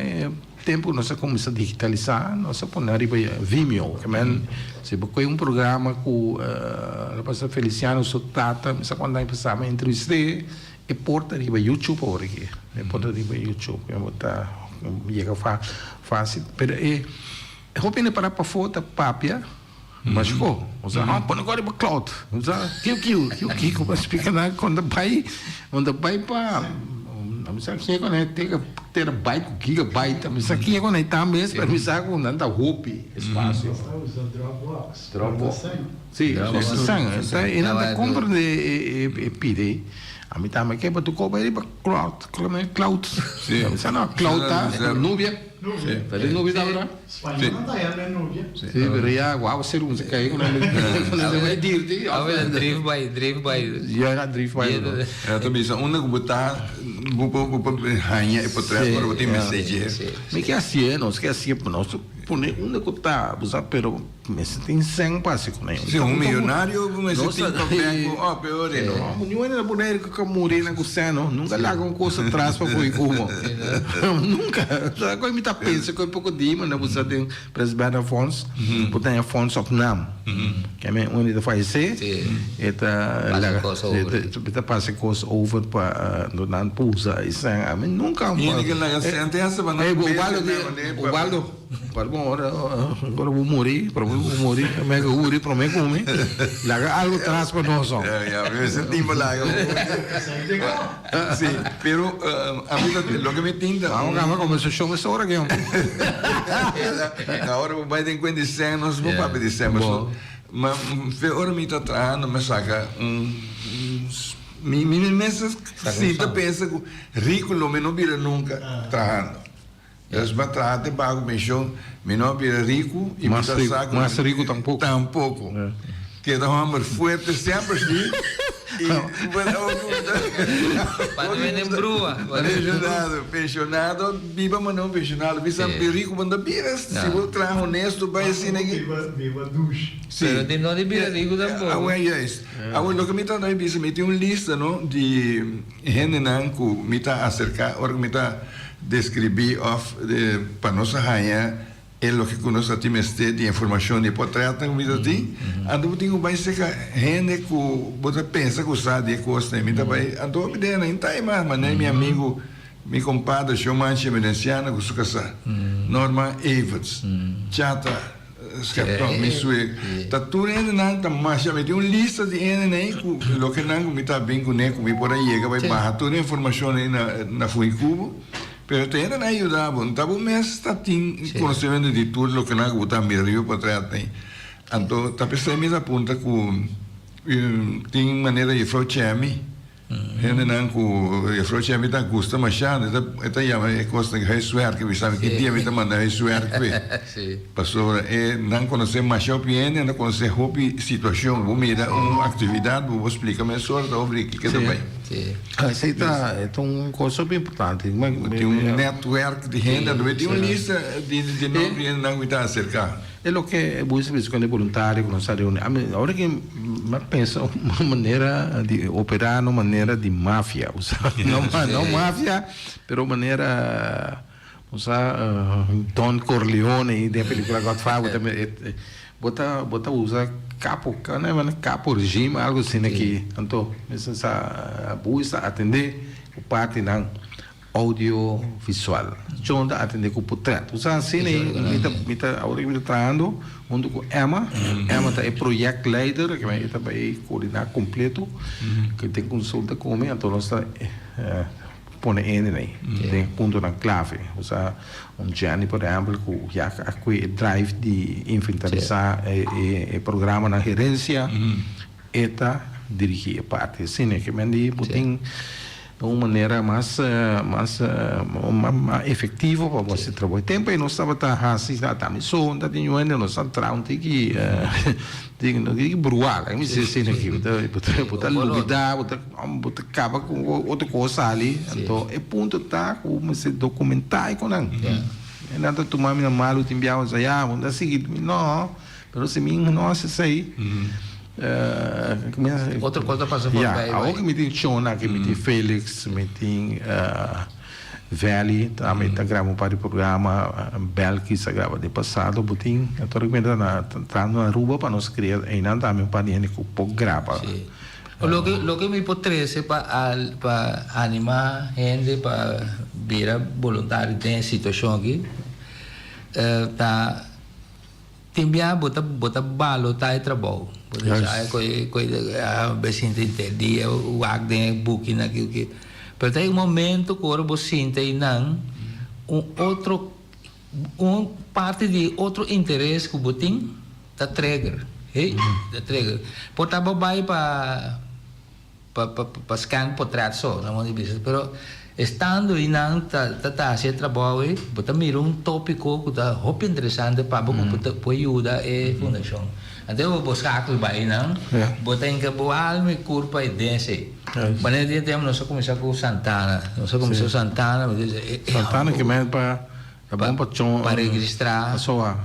[SPEAKER 4] tempo nós começamos a digitalizar, nós põe arriba Vimeo, que se foi um programa com a pastor Feliciano Sotata, mas quando nós passamos a entrevista, e porta arriba YouTube agora aqui, porta arriba YouTube, que botar chega fácil, mas é roupa para foto papia, mas ficou, usa põe agora para cloud, usa que como explica na quando vai para mas aqui quando tem terabyte, gigabyte, mas aqui quando está mesmo, para mim com nada roupa, espaço.
[SPEAKER 2] Usa Dropbox.
[SPEAKER 4] Sim, isso sangue. Está e não compra de pide. A mim também que para tu comprar para cloud. Sim. Não, cloud tá nuvem. Tá de nuvem da hora.
[SPEAKER 2] Espanhol não tá aí na nuvem.
[SPEAKER 4] Sim, mas já uau, ser um cai quando ele vai dir.
[SPEAKER 3] Agora drive by.
[SPEAKER 4] Já drive by.
[SPEAKER 1] É também só uma que botar rainha e portrait para botar mensagem.
[SPEAKER 4] Me que assim, nós que assim para nós põe uma que tá, pero mas tem 100 passe com ele.
[SPEAKER 1] Se milionário, mas tem também ó, pior não.
[SPEAKER 4] Não é poder que morrer na cusano, nunca lá com coisa atrás para foi como. Nunca. Só que me tá pensa que pouco de mas você tem presbítero Afonso, botar Afonso of Nam. Que é onde faz ser. Eta passa coisa over para não pousa isso, a mim nunca.
[SPEAKER 1] E ninguém lá sente essa para
[SPEAKER 4] não. O Baldo agora vou morrer, para mim vou morrer, mas eu vou morrer para mim comer. Lá algo traz para nós.
[SPEAKER 1] Me sentimos lá. Sí, pero a mí lo que me tinta.
[SPEAKER 4] Vamos a conversação essa hora aqui.
[SPEAKER 1] Agora vai ter 50 anos, vou para dizer, mas agora me está trazendo, me saca mensas sim, pensa que rico não me vira nunca trazendo. Eles me trazem para o mexão, me não vira rico e
[SPEAKER 4] mais rico tampouco.
[SPEAKER 1] Tampouco. Que é um homem forte sempre assim.
[SPEAKER 3] Quando vem em brua.
[SPEAKER 1] Pensionado, viva, mas não pensionado. Viva rico, mas não vira. Se você traz honesto, vai assim aqui.
[SPEAKER 2] Viva duche.
[SPEAKER 3] Pero de não de vira rico tampoco.
[SPEAKER 1] Agora é isso. Agora, o que me está dando é me tem uma lista, não, de gente que me está acercar, ou que me está descrever para nossa rainha. É o que nós temos de informação de portreto, como eu disse, então tem vai ser gente que você pensa que sabe de coisa, então vai, então me dá não tem mais, mas nem meu amigo, meu compadre, Chomanche Medenciano, que sou casado, Norman Evans, Chata, Skepton, Missue, tá tudo ainda não, tá mais já me tem uma lista de ainda nem que o que não me está bem com nem comigo por aí, que vai barrar toda a informação aí na Fuicubo. Pero te ainda não ajudava, então o mês está tendo conhecimento de tudo o que não está mirando para trás. Então, está pensando mesmo aponta que tem maneira de frochemi, ainda não que frochemi está custa mas já está chama é costa que resuer que sabe que dia me está mandando resuer que passou não conhecer mais o piano, não conhecer hobby situação, vou me dar uma atividade, vou explicar mais sobre o que também.
[SPEAKER 4] Isso aí é uma coisa bem importante.
[SPEAKER 1] Tem network de renda, tem uma lista de nomes que não está acercar.
[SPEAKER 4] É o que muitas vezes quando é voluntário, quando está reunido. Agora que me pensa uma maneira de operar, uma maneira de máfia, não máfia, mas uma maneira, Don Corleone da película Godfather, bota usa capo regime, algo assim aqui. Então, essa busca atender o parte não audiovisual. Jonda atender com o portreto. Usa assim, agora que me está trazendo, junto com Emma é projeto-leider, que vai também coordenar completo, que tem consulta com então nós está põe ele tem ponto na clave. Usa Gianni, por exemplo, que já aqui drive de inventarizar o programa na gerência, eta dirigir a parte. Assim, que me tem uma maneira mais efetiva para você trabalhar. Tempo e nós estava assim, tá missão, tá tinha ainda nós estamos tem que bruar, me diz assim aqui, botar luvidar, botar acaba com outra coisa ali. Então é ponto tá como se documentar com não. Nada tomar minha malo te enviar os aí, vamos seguir, não, pero se mim não se sei.
[SPEAKER 3] Outra coisa passa por
[SPEAKER 4] bem. Algo que me tem Chona, que me tem Felix, me tem Valley, também está gravando para o programa Belki, se grava de passado, botim, agora que me está na rua para nós criar, ainda também para ninguém que pouco grava.
[SPEAKER 3] Lo que me interessa para animar gente para virar voluntário em situação aqui, tá também botar balo tá trabalho. Por exemplo, coisa bastante entendia o acto booking aquilo que, mas tem momento que você sente não parte de outro interesse que você tem tá trigger, pode estar bem para scan portrait só, não é difícil, mas estando e não tá fazendo trabalho, você mira tópico que tá muito interessante para você ajudar a fundação. Então, eu vou buscar aquilo bem, não? Você tem que botar uma curva e descer. Mas nesse tempo, nós começamos com Santana. Santana
[SPEAKER 4] que é para
[SPEAKER 3] registrar.
[SPEAKER 4] Santana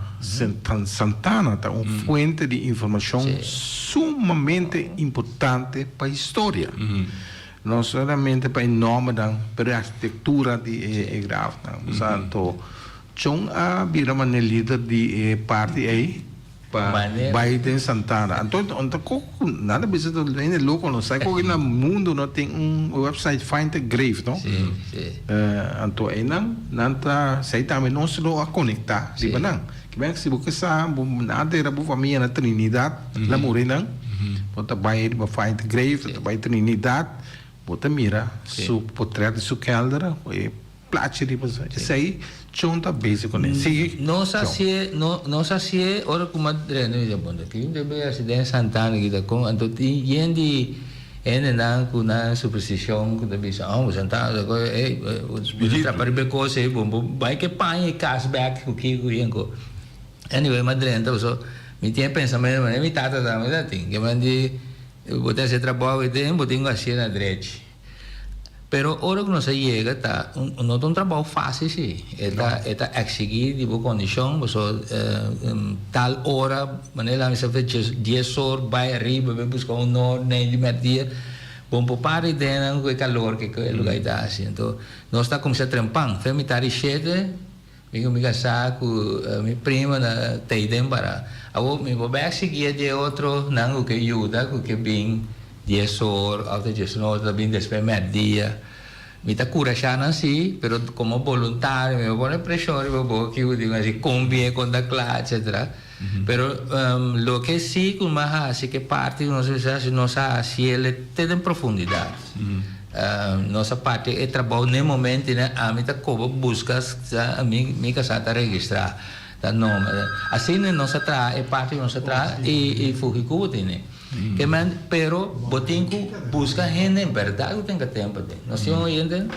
[SPEAKER 4] é uma fonte de informação sumamente importante para a história. Não somente para o nome, para a arquitetura de grave. Portanto, John vira uma líder de parte aí, Biden Santana. Então, nada bisa do ainda louco, não sai que no mundo não tem website Find a Grave, não?
[SPEAKER 3] Sim.
[SPEAKER 4] Então, aí não tá, sei também não se a conectar, di ba não? Que bem que se você sabe, nada era boa família na Trinidad, lá morei não? Bota vai Find a Grave, vai Trinidad, bota mira, su portrait de su caldera, e place di cosa. Isso aí junta basic com isso.
[SPEAKER 3] Não sei se é ora como dreno já bom daqui deve acidente Santana que da com então tem não com na superstição que deve ser Santana os trabalhos coisa aí bom vai que pai cashback o que o yengo anyway madrena então só me tinha pensamento mas me tata da mas tem que mande botar esse trabalho e tem botar uma cena direito. Pero ora que nós chega tá não é um trabalho fácil sim é exigir tipo condição você tal hora maneira você faz 10 horas vai arriba vai buscar no nem de media bom para e dentro com o calor que o lugar está assim então nós está começando a trampar foi me tari chete me casar com minha prima na Teidem para eu me vou seguir de outro não que ajuda que bem 10 horas, altre 10 horas, bem depois meio-dia. Me está curachando assim, pero como voluntário, me põe pressão, me põe que eu digo assim, combine com a classe, etc. Pero lo que sí, como assim, que parte de nossa assim, ele tem profundidade. Nossa parte é trabalho no momento, né? A mim está como busca, a mim casar está registrar, tá nome. Assim, nossa é parte de nossa e fugir com o né? Que man, pero botinho busca gente em verdade tem que tempo de. Nós temos ainda,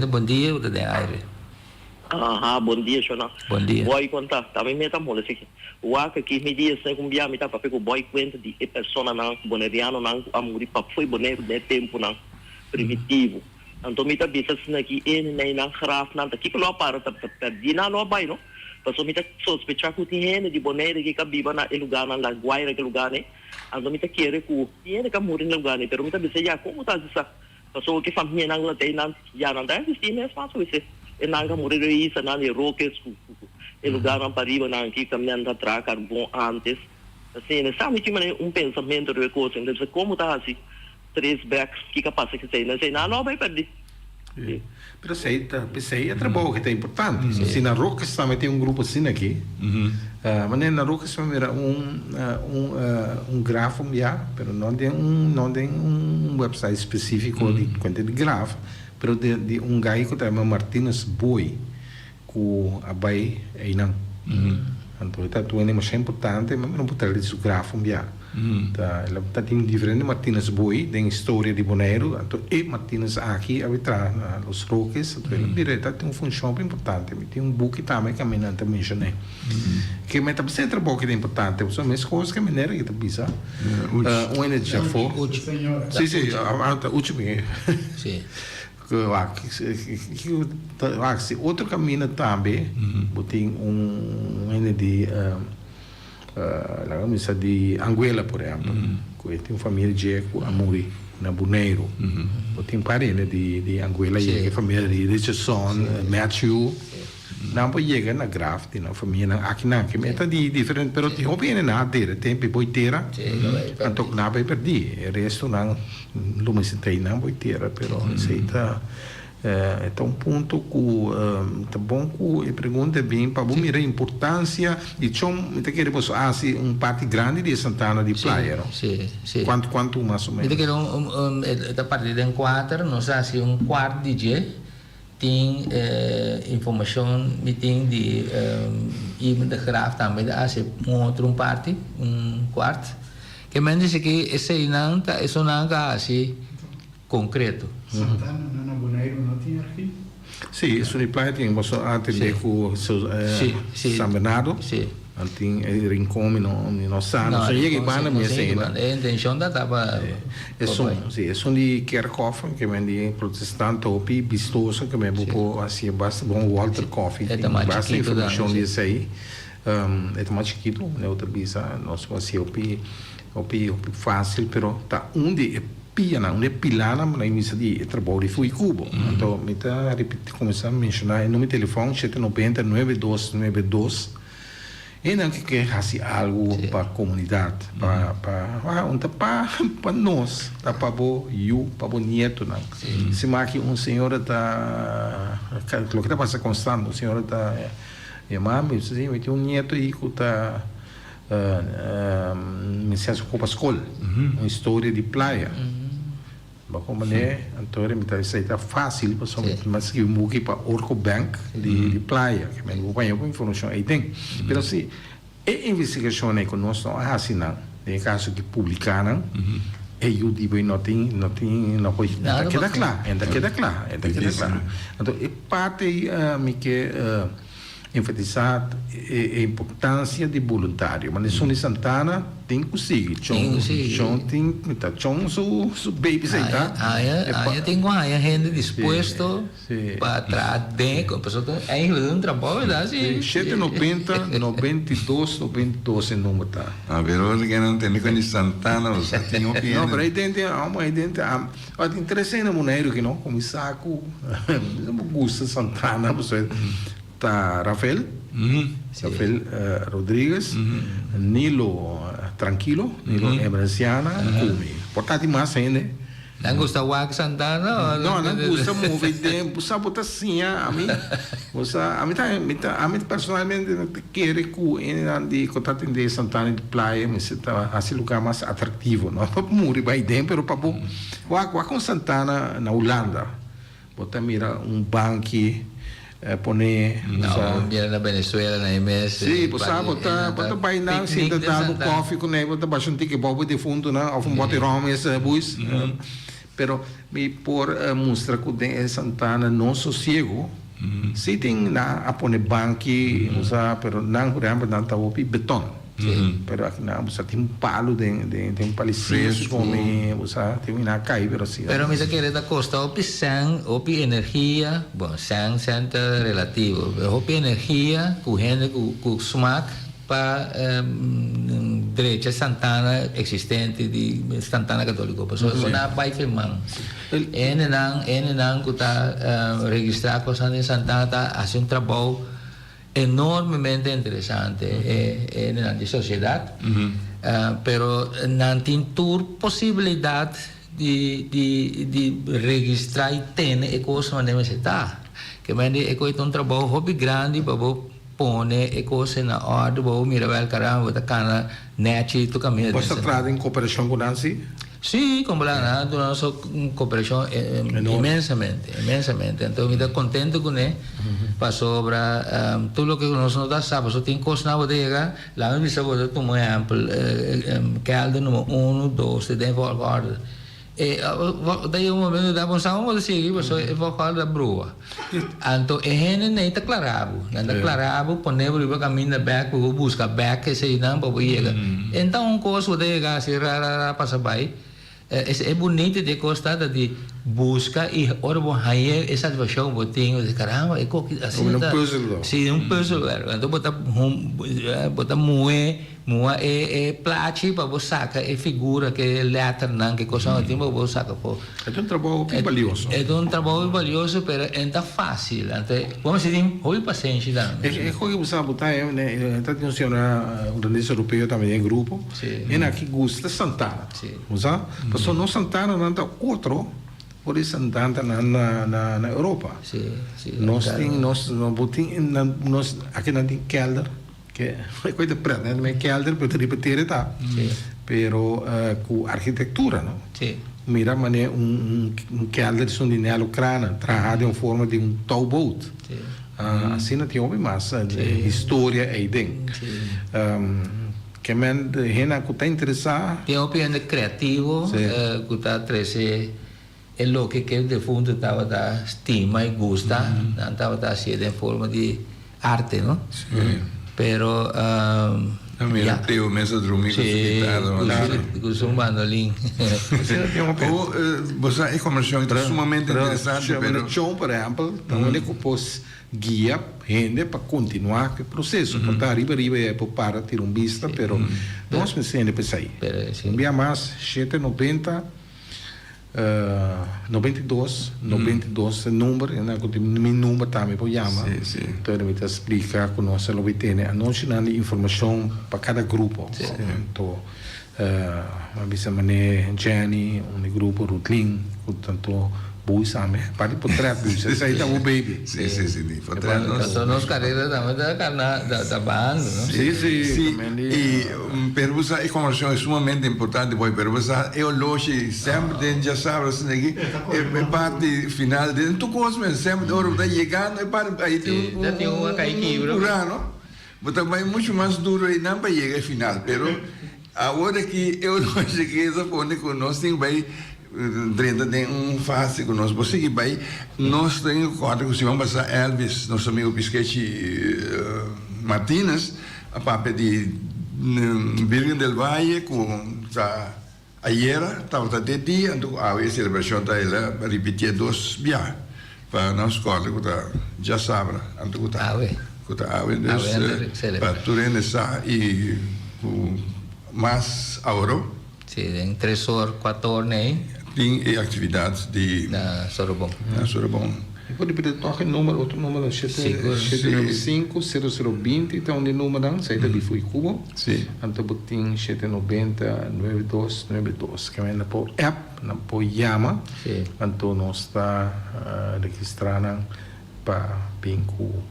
[SPEAKER 3] bom dia, o de aire.
[SPEAKER 6] Bom dia, Shona.
[SPEAKER 3] Bom dia.
[SPEAKER 6] Boy conta, também me tá molhando aqui. O que me diz que um dia me tá para pegar o boy conta de pessoa não, boneriano não, amor para foi boneco de tempo não, primitivo. Então me tá bisa aqui nem não graf não, aqui pelo para tá perdi na no vai não. Passou me tá sospechar que tem gente de boneco que cabiba na lugar na Guaira que lugar né. Então me tá querer que ele que morrer no lugar né, pero me tá bisa já como tá isso. Passou que família não lá tem não, já não dá isso né, fácil isso. E nanga morrer isso na de roques e lugar não pariba não aqui caminhando atrás carbon antes assim né sabe que um pensamento de coisa então como tá assim três backs que capaz que sei não vai perder.
[SPEAKER 4] Pero sei é trabalho que é importante. Se na Roques também tem grupo assim aqui, mas na Roques também era grafo já, pero não tem website específico de quanto de grafo, pero de gai que chama Martínez Boi, que abai aí não. Então está tudo mais importante, mas não pode ter isso grafo já. Ela está tem diferente Martínez Boi, tem história de Bonaire, então e Martínez aqui atrás os Roques, então ela direita tem função importante, tem book também que a menina também mencionei. Que mas também é trabalho que é importante, são mais coisas que a menina que precisa. Já foi. Sim, a última. Sim. Outro caminho também, tem de Anguilla, por exemplo, que tem uma família de Amuri, na Bonaire. Tem parente de Anguilla, que é a família de Richardson, Matthew. Não pode chegar na Graf, tem uma família aqui não, que é diferente, mas tem opinião nada dele, tem pipoiteira, então não vai perder. O resto não, não se tem não pipoiteira, mas isso está é um ponto que tá bom que pergunta bem para você mirar a importância e chama te quer você se parte grande de Santana de Playa,
[SPEAKER 3] sim.
[SPEAKER 4] Quanto mais ou menos?
[SPEAKER 3] Te quer da parte de 4, não sei se quarto de dia tem informação tem de e-mail de graf também se outro parte quarto que me diz que esse não tá isso não é assim concreto.
[SPEAKER 2] Santana na Bonaire não tinha aqui?
[SPEAKER 4] Sim, isso de Playa tem você atender com San Bernardo. Sim. Tem Rincón no Sano, só chega para minha cena.
[SPEAKER 3] A intenção da tava
[SPEAKER 4] é de Kerkhoff que vende protestante ou bistoso que me vou assim basta bom Walter Coffee. Basta informação disso aí. É mais chiquito, né? Outra bisa nós assim o fácil, pero tá onde onde pilana na emissão de trabalho de fui cubo. Então me tá repetir começar a mencionar o número de telefone 790 9292 E não que faça algo para a comunidade, para nós, para o nieto. Se que um senhor está, o que está passando constante, o senhor está, mami, eu tenho um nieto aí que está, me sente com a escola, uma história de praia. Como então é fácil, mas que eu vou para Orco Bank de praia, que me vou para informação aí tem. Mas se a investigação é que nós não assinamos, em caso que publicaram, e eu digo não pode queda claro, queda claro. Então é parte que enfatizar a importância de voluntário, mas Sony Santana tem que conseguir. John tem su baby aí, tá?
[SPEAKER 3] Aí tem gente disposto para trás dentro, a pessoa é um trabalho, verdade?
[SPEAKER 4] 792 número tá.
[SPEAKER 1] A ver, que não tem nem Santana, ou seja, tem opinião.
[SPEAKER 4] Não, mas aí dentro, interessante no mundo que não, como saco, não gosta Santana, você tá Rafael Rodrigues, Nilo Tranquilo, Nilo Ebranciana, Kumi. Portanto, mais ainda.
[SPEAKER 3] Não gosta de Santana?
[SPEAKER 4] Não gosta muito tempo, sabe, assim, a mim personalmente quero que o contato de Santana de praia, mas está assim lugar mais atrativo, não para morrer bem dentro, para com Santana na Holanda, botar mira banco poner
[SPEAKER 3] mira na Venezuela na MS
[SPEAKER 4] bota bainar assim dando coffee com ele bota baixo um ticket bobo de fundo na of bote rom esse bus pero me por mostra que o Santana não sossego se tem na a poner banque usa pero não por exemplo não tá o beton pero aqui não usa tem palo de um paliceiro como usa tem na cair pero assim
[SPEAKER 3] pero me quer da costa opi energia bom sang center relativo opi energia com gente com smack para direita Santana existente de Santana católico pessoa na vai firmar não que está registrar coisa em Santana tá fazendo trabalho enormemente interessante na sociedade, pero não tem possibilidade de registrar e ter a coisa onde você está. Que é um trabalho hobby grande para pôr a coisa na ordem, para mirar o caramba, para cana net, tu caminha.
[SPEAKER 4] Você trata em cooperação com a Nancy?
[SPEAKER 3] Sim, como lá, nós cooperação imensamente. Então, me dá contente com ele. Para sobre tudo o que nós não dá sabe, só tem coisa na bodega. Lá me disse que como exemplo, caldo número 1, 2, tem volta. Daí um momento da bonção, vou seguir, mas eu vou falar da brua. Então, ele nem está clarado, poner o caminho da back, vou buscar back, esse não para chegar. Então, uma coisa bodega, assim, passa bem. É bonito de gostar de busca e ora vou aí essa situação botinho de caramba é assim
[SPEAKER 4] um puzzle
[SPEAKER 3] sim puzzle então botar moe plate para você sacar é figura que letra não que coisa tem para você sacar pô
[SPEAKER 4] é um trabalho valioso
[SPEAKER 3] mas é fácil então como se diz houve paciência
[SPEAKER 4] é que você botar né está funciona o organismo europeu também é grupo e aqui gosta Santana usa pessoa não Santana não tá outro por isso Santana na Europa nós aqui não tem kelder que é coisa preta não é kelder para repetir tá pero com arquitetura não mira mané kelder são de neocrana trabalhado em forma de towboat assim não tem mais história aí dentro que men gente que está interessada
[SPEAKER 3] tem opinião criativo que está trazendo é o que o defunto estava da estima e gosta, não estava da em forma de arte, não? Pero
[SPEAKER 1] também tem o mesa dormir com guitarra,
[SPEAKER 3] com um bandolim.
[SPEAKER 1] Você é comercial sumamente interessante,
[SPEAKER 4] pero chão, por exemplo, também ele compôs guia gente para continuar o processo, para arriba é para ter vista, pero nós pensamos para sair. Um dia mais 790 92 número, meu número também pode chamar. Então ele me explica que nós não temos informação para cada grupo. Então, bisa mané Jenny, grupo Rutlin, portanto, boys ame, para potrear boys, sai da o baby.
[SPEAKER 1] Sim, potrear nós.
[SPEAKER 3] Então nós carreira da banda, não?
[SPEAKER 1] Sim. E per você a informação é sumamente importante, boy, per você eu loje sempre tem já sabe assim aqui, é parte final de tu coisa, sempre hora da chegando é para aí
[SPEAKER 3] tem uma caída,
[SPEAKER 1] mas também muito mais duro e não para chegar ao final, pero agora que eu não cheguei a pôr com nós tem vai 30 tem fase com nós você que vai nós tem quatro que se vamos passar Elvis nosso amigo Pisquete Martínez a papo de Virgem del Valle com a Iera estava até dia então a celebração tá ela repetir 2 dias para nós quatro que tá já sabe então que tá para tudo nessa e mas agora
[SPEAKER 3] em 3 horas, 4 horas
[SPEAKER 1] tem atividades de
[SPEAKER 3] Sorobon.
[SPEAKER 4] E pode pedir toque número, outro número 795 0020, então de número sai da Bifui Cubo. Então botin 790 9292, que é na por app, na por Yama. Então nós está registrando para Pinku.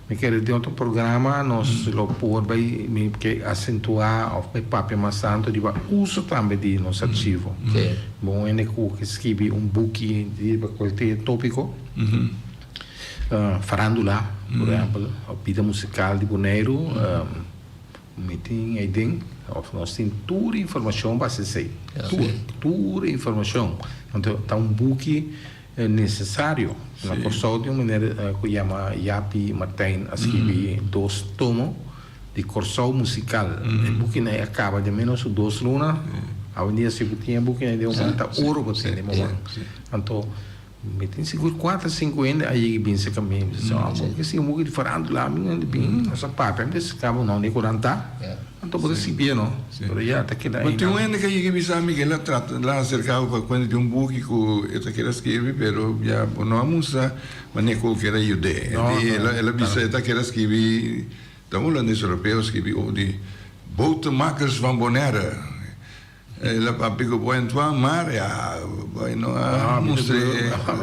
[SPEAKER 4] Me quero de outro programa nós lo por vai me que acentuar o papel mais santo de uso também de nosso arquivo. Bom é que escrevi book de qualquer tópico. Farandula, por exemplo, a vida musical de Bonaire, meeting aí nós tem toda informação para ser toda informação. Então tá book necessário na pessoa de uma maneira que chama Yapi Martin a escrever 2 tomos de corso musical o book não acaba de menos 2 lunas a um dia se tinha book de ouro você de momento então metem seguro 4 5 anos aí bem se caminho que se um de farando lá bem nossa papai desse cabo não de 40 então pode se bem não por aí até que daí
[SPEAKER 1] mas tem um ano que eu bisa Miguel lá cercado para quando de book que eu queria escrever pero já não amusa mas nem que era jude ela bisa ela queria escrever da holandês europeus que o de bootmakers van Bonaire ela pegou bom então mar ja vai não mostra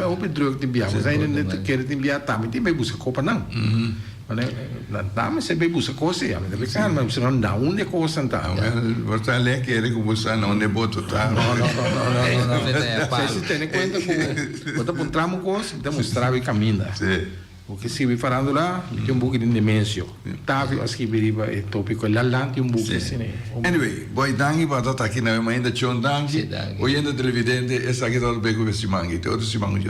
[SPEAKER 4] o Pedro de Biá mas ainda não quer de Biá também tem bem busca copa não mas se bem busca coisa a minha cara mas você não dá onde coisa então você é que ele que você não é boto tá não se tem em conta que quando encontramos coisa demonstrar e caminha o que se vai falando lá tem pouco de dimensão Távio acho que viriva é tópico lá tem pouco assim
[SPEAKER 1] anyway boy dangi para estar aqui na ainda chon dangi hoje ainda televidente essa aqui todo bem com esse mangue todo esse mangue